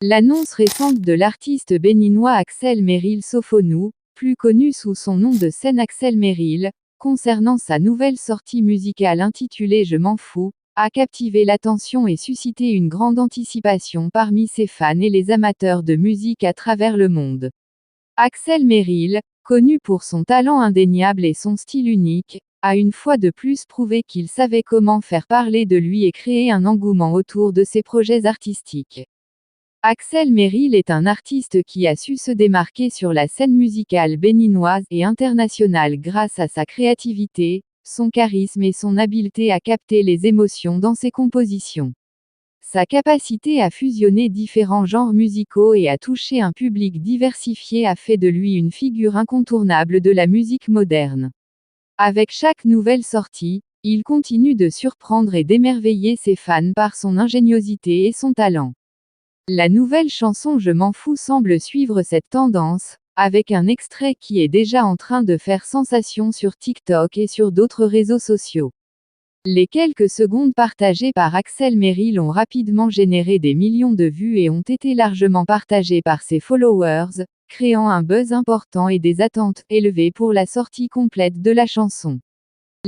L'annonce récente de l'artiste béninois Axel Meryl Sofonou, plus connu sous son nom de scène Axel Meryl, concernant sa nouvelle sortie musicale intitulée Je m'en fous, a captivé l'attention et suscité une grande anticipation parmi ses fans et les amateurs de musique à travers le monde. Axel Meryl, connu pour son talent indéniable et son style unique, a une fois de plus prouvé qu'il savait comment faire parler de lui et créer un engouement autour de ses projets artistiques. Axel Meryl est un artiste qui a su se démarquer sur la scène musicale béninoise et internationale grâce à sa créativité, son charisme et son habileté à capter les émotions dans ses compositions. Sa capacité à fusionner différents genres musicaux et à toucher un public diversifié a fait de lui une figure incontournable de la musique moderne. Avec chaque nouvelle sortie, il continue de surprendre et d'émerveiller ses fans par son ingéniosité et son talent. La nouvelle chanson Je m'en fous semble suivre cette tendance, avec un extrait qui est déjà en train de faire sensation sur TikTok et sur d'autres réseaux sociaux. Les quelques secondes partagées par Axel Meryl ont rapidement généré des millions de vues et ont été largement partagées par ses followers, créant un buzz important et des attentes élevées pour la sortie complète de la chanson.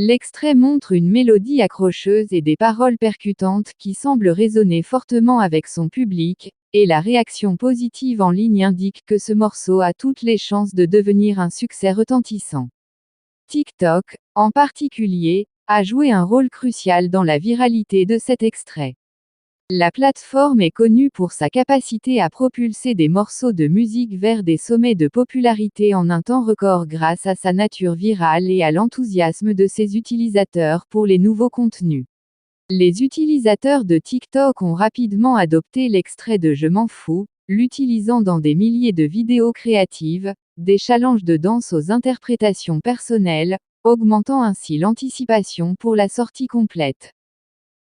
L'extrait montre une mélodie accrocheuse et des paroles percutantes qui semblent résonner fortement avec son public, et la réaction positive en ligne indique que ce morceau a toutes les chances de devenir un succès retentissant. TikTok, en particulier, a joué un rôle crucial dans la viralité de cet extrait. La plateforme est connue pour sa capacité à propulser des morceaux de musique vers des sommets de popularité en un temps record grâce à sa nature virale et à l'enthousiasme de ses utilisateurs pour les nouveaux contenus. Les utilisateurs de TikTok ont rapidement adopté l'extrait de Je m'en fous, l'utilisant dans des milliers de vidéos créatives, des challenges de danse aux interprétations personnelles, augmentant ainsi l'anticipation pour la sortie complète.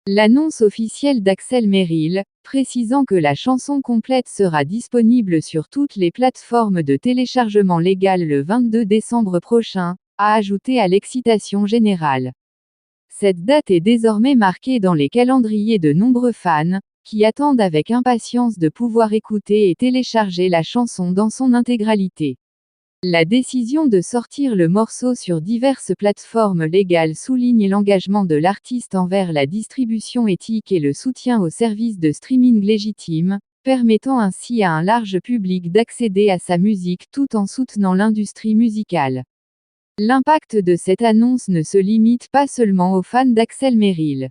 L'annonce officielle d'Axel Meryl, précisant que la chanson complète sera disponible sur toutes les plateformes de téléchargement légal le 22 décembre prochain, a ajouté à l'excitation générale. Cette date est désormais marquée dans les calendriers de nombreux fans, qui attendent avec impatience de pouvoir écouter et télécharger la chanson dans son intégralité. La décision de sortir le morceau sur diverses plateformes légales souligne l'engagement de l'artiste envers la distribution éthique et le soutien aux services de streaming légitimes, permettant ainsi à un large public d'accéder à sa musique tout en soutenant l'industrie musicale. L'impact de cette annonce ne se limite pas seulement aux fans d'Axel Meryl.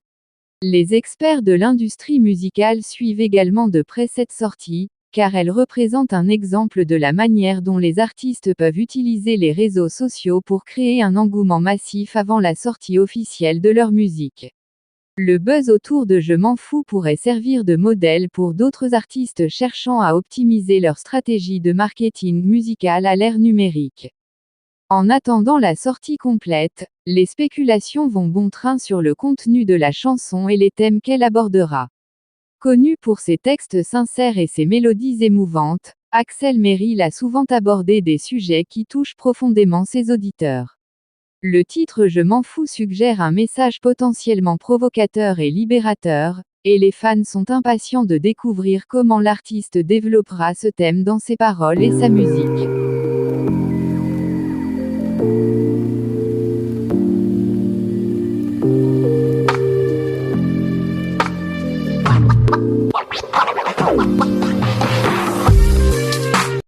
Les experts de l'industrie musicale suivent également de près cette sortie, car elle représente un exemple de la manière dont les artistes peuvent utiliser les réseaux sociaux pour créer un engouement massif avant la sortie officielle de leur musique. Le buzz autour de Je m'en fous pourrait servir de modèle pour d'autres artistes cherchant à optimiser leur stratégie de marketing musical à l'ère numérique. En attendant la sortie complète, les spéculations vont bon train sur le contenu de la chanson et les thèmes qu'elle abordera. Connu pour ses textes sincères et ses mélodies émouvantes, Axel Meryl a souvent abordé des sujets qui touchent profondément ses auditeurs. Le titre Je m'en fous suggère un message potentiellement provocateur et libérateur, et les fans sont impatients de découvrir comment l'artiste développera ce thème dans ses paroles et sa musique.